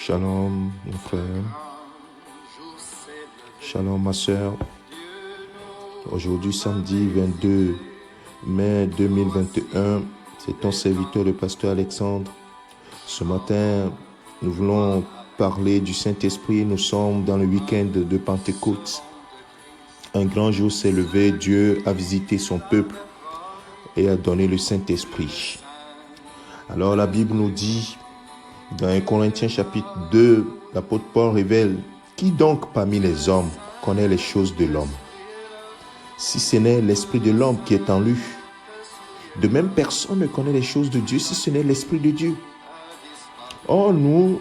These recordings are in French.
Shalom, mon frère. Shalom, ma soeur. Aujourd'hui, samedi 22 mai 2021, c'est ton serviteur, le pasteur Alexandre. Ce matin, nous voulons parler du Saint-Esprit. Nous sommes dans le week-end de Pentecôte. Un grand jour s'est levé. Dieu a visité son peuple et a donné le Saint-Esprit. Alors, la Bible nous dit, dans 1 Corinthiens chapitre 2, l'apôtre Paul révèle: qui donc parmi les hommes connaît les choses de l'homme, si ce n'est l'esprit de l'homme qui est en lui? De même, personne ne connaît les choses de Dieu si ce n'est l'esprit de Dieu. Or, nous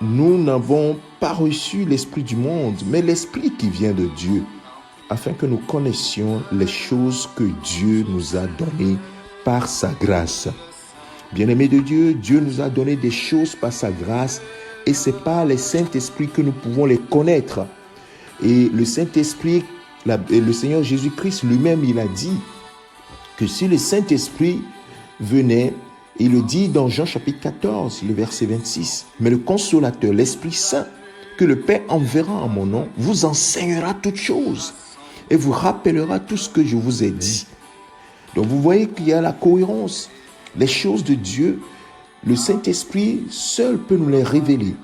n'avons pas reçu l'esprit du monde, mais l'esprit qui vient de Dieu, afin que nous connaissions les choses que Dieu nous a données par sa grâce. Bien-aimés de Dieu, Dieu nous a donné des choses par sa grâce, et c'est par le Saint-Esprit que nous pouvons les connaître. Et le Saint-Esprit, le Seigneur Jésus-Christ lui-même, il a dit que si le Saint-Esprit venait, il le dit dans Jean chapitre 14, le verset 26, « Mais le Consolateur, l'Esprit Saint, que le Père enverra en mon nom, vous enseignera toutes choses et vous rappellera tout ce que je vous ai dit. » Donc vous voyez qu'il y a la cohérence. Les choses de Dieu, le Saint-Esprit seul peut nous les révéler. Le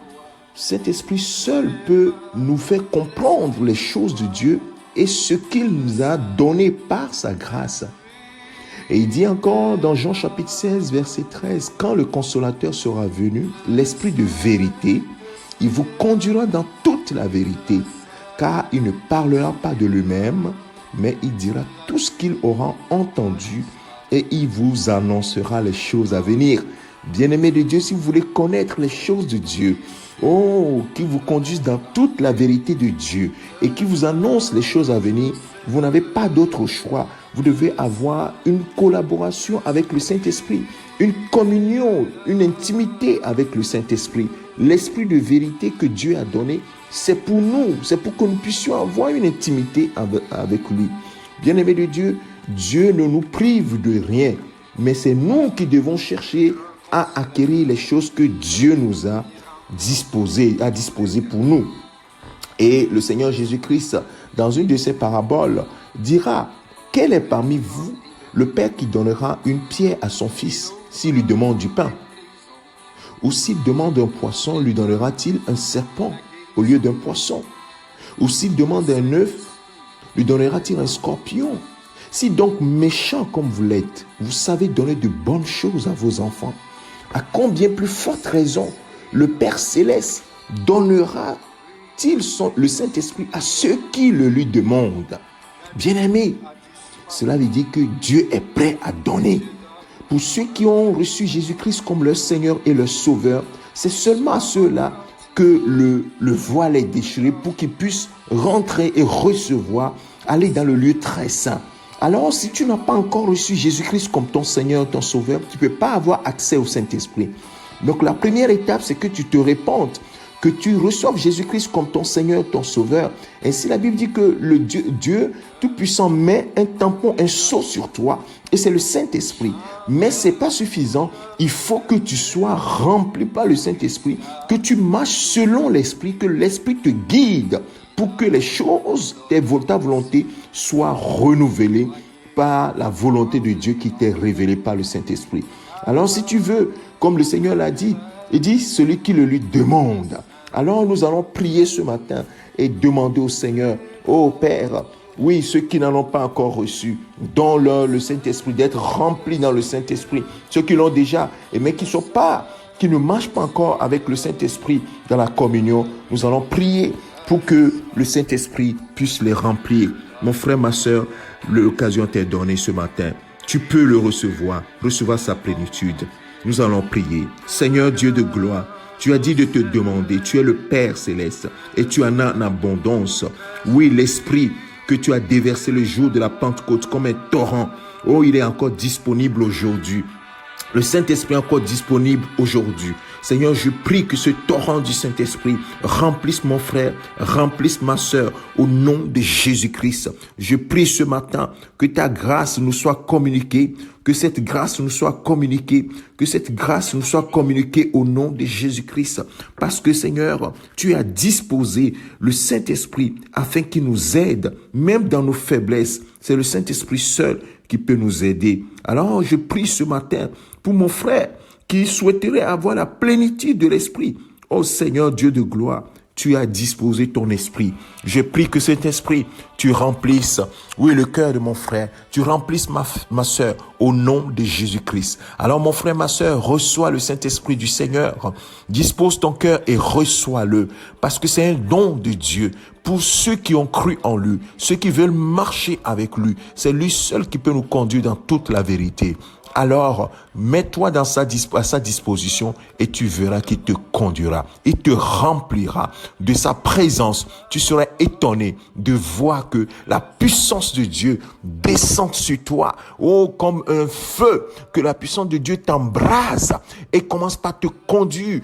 Saint-Esprit seul peut nous faire comprendre les choses de Dieu et ce qu'il nous a donné par sa grâce. Et il dit encore dans Jean chapitre 16, verset 13, « Quand le Consolateur sera venu, l'Esprit de vérité, il vous conduira dans toute la vérité, car il ne parlera pas de lui-même, mais il dira tout ce qu'il aura entendu et il vous annoncera les choses à venir. » Bien-aimés de Dieu, si vous voulez connaître les choses de Dieu, qui vous conduisent dans toute la vérité de Dieu et qui vous annonce les choses à venir, vous n'avez pas d'autre choix. Vous devez avoir une collaboration avec le Saint-Esprit, une communion, une intimité avec le Saint-Esprit. L'Esprit de vérité que Dieu a donné, c'est pour nous, c'est pour que nous puissions avoir une intimité avec lui. Bien-aimés de Dieu, Dieu ne nous prive de rien, mais c'est nous qui devons chercher à acquérir les choses que Dieu nous a disposées pour nous. Et le Seigneur Jésus-Christ, dans une de ses paraboles, dira: quel est parmi vous le père qui donnera une pierre à son fils s'il lui demande du pain? Ou s'il demande un poisson, lui donnera-t-il un serpent au lieu d'un poisson? Ou s'il demande un œuf, lui donnera-t-il un scorpion? Si donc méchant comme vous l'êtes, vous savez donner de bonnes choses à vos enfants, à combien plus forte raison le Père Céleste donnera-t-il le Saint-Esprit à ceux qui le lui demandent? Bien-aimés, cela veut dire que Dieu est prêt à donner. Pour ceux qui ont reçu Jésus-Christ comme leur Seigneur et leur Sauveur, c'est seulement à ceux-là que le voile est déchiré pour qu'ils puissent rentrer et recevoir, aller dans le lieu très saint. Alors, si tu n'as pas encore reçu Jésus-Christ comme ton Seigneur, ton Sauveur, tu ne peux pas avoir accès au Saint-Esprit. Donc, la première étape, c'est que tu te répandes, que tu reçoives Jésus-Christ comme ton Seigneur, ton Sauveur. Ainsi, la Bible dit que le Dieu Tout-Puissant met un tampon, un sceau sur toi, et c'est le Saint-Esprit. Mais ce n'est pas suffisant. Il faut que tu sois rempli par le Saint-Esprit, que tu marches selon l'Esprit, que l'Esprit te guide pour que les choses, ta volonté, soient renouvelées par la volonté de Dieu qui t'est révélée par le Saint-Esprit. Alors, si tu veux, comme le Seigneur l'a dit, il dit celui qui le lui demande. Alors, nous allons prier ce matin et demander au Seigneur: ô Père, oui, ceux qui n'en ont pas encore reçu, donne-leur le Saint-Esprit, d'être remplis dans le Saint-Esprit. Ceux qui l'ont déjà, mais qui ne marchent pas encore avec le Saint-Esprit dans la communion, nous allons prier pour que le Saint-Esprit puisse les remplir. Mon frère, ma soeur, l'occasion t'est donnée ce matin. Tu peux le recevoir sa plénitude. Nous allons prier. Seigneur Dieu de gloire, tu as dit de te demander, tu es le Père Céleste et tu en as en abondance. Oui, l'Esprit que tu as déversé le jour de la Pentecôte comme un torrent, il est encore disponible aujourd'hui. Le Saint-Esprit est encore disponible aujourd'hui. Seigneur, je prie que ce torrent du Saint-Esprit remplisse mon frère, remplisse ma soeur, au nom de Jésus-Christ. Je prie ce matin que ta grâce nous soit communiquée, que cette grâce nous soit communiquée, que cette grâce nous soit communiquée au nom de Jésus-Christ. Parce que Seigneur, tu as disposé le Saint-Esprit afin qu'il nous aide, même dans nos faiblesses. C'est le Saint-Esprit seul qui peut nous aider. Alors, je prie ce matin pour mon frère qui souhaiterait avoir la plénitude de l'Esprit. Oh Seigneur Dieu de gloire, tu as disposé ton esprit. Je prie que cet esprit, tu remplisses, oui, le cœur de mon frère. Tu remplisses ma soeur au nom de Jésus-Christ. Alors mon frère, ma soeur, reçois le Saint-Esprit du Seigneur. Dispose ton cœur et reçois-le. Parce que c'est un don de Dieu. Pour ceux qui ont cru en lui, ceux qui veulent marcher avec lui, c'est lui seul qui peut nous conduire dans toute la vérité. Alors, mets-toi à sa disposition et tu verras qu'il te conduira. Il te remplira de sa présence. Tu seras étonné de voir que la puissance de Dieu descend sur toi. Oh, comme un feu, que la puissance de Dieu t'embrase et commence par te conduire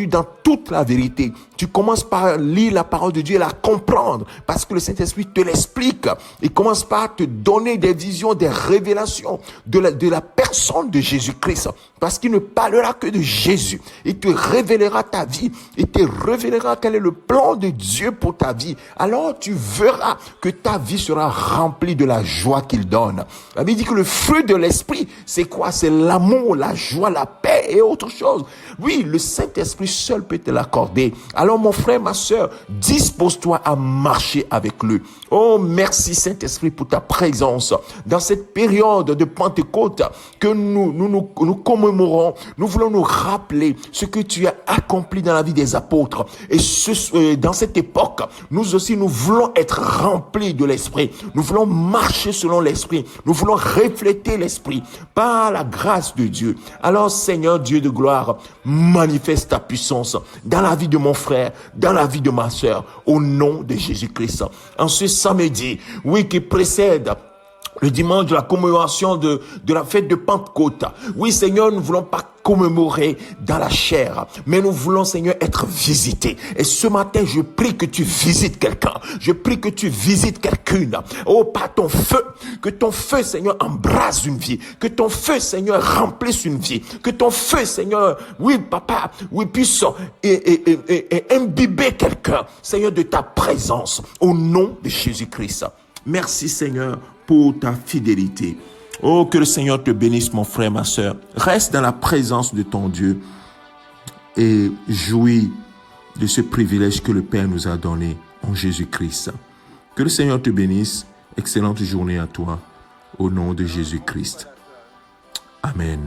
dans toute la vérité. Tu commences par lire la parole de Dieu et la comprendre parce que le Saint-Esprit te l'explique. Il commence par te donner des visions, des révélations de la personne de Jésus-Christ, parce qu'il ne parlera que de Jésus. Il te révélera ta vie, il te révélera quel est le plan de Dieu pour ta vie. Alors tu verras que ta vie sera remplie de la joie qu'il donne. La Bible dit que le fruit de l'esprit, c'est quoi? C'est l'amour, la joie, la paix et autre chose. Oui, le Saint-Esprit seul peut te l'accorder. Alors mon frère, ma soeur, dispose-toi à marcher avec lui. Oh, merci Saint-Esprit pour ta présence dans cette période de Pentecôte que nous commémorons. Nous voulons nous rappeler ce que tu as accompli dans la vie des apôtres. Et dans cette époque, nous aussi, nous voulons être remplis de l'Esprit. Nous voulons marcher selon l'Esprit. Nous voulons refléter l'Esprit par la grâce de Dieu. Alors, Seigneur Dieu de gloire, manifeste ta puissance dans la vie de mon frère, dans la vie de ma sœur, au nom de Jésus-Christ. En ce samedi, oui, qui précède le dimanche de la commémoration de la fête de Pentecôte. Oui, Seigneur, nous ne voulons pas commémorer dans la chair, mais nous voulons, Seigneur, être visités. Et ce matin, je prie que tu visites quelqu'un. Je prie que tu visites quelqu'une. Oh, par ton feu, que ton feu, Seigneur, embrase une vie. Que ton feu, Seigneur, remplisse une vie. Que ton feu, Seigneur, oui, papa, oui, puisse imbiber quelqu'un, Seigneur, de ta présence. Au nom de Jésus-Christ. Merci, Seigneur, pour ta fidélité. Oh, que le Seigneur te bénisse, mon frère, ma sœur. Reste dans la présence de ton Dieu et jouis de ce privilège que le Père nous a donné en Jésus-Christ. Que le Seigneur te bénisse. Excellente journée à toi, au nom de Jésus-Christ. Amen.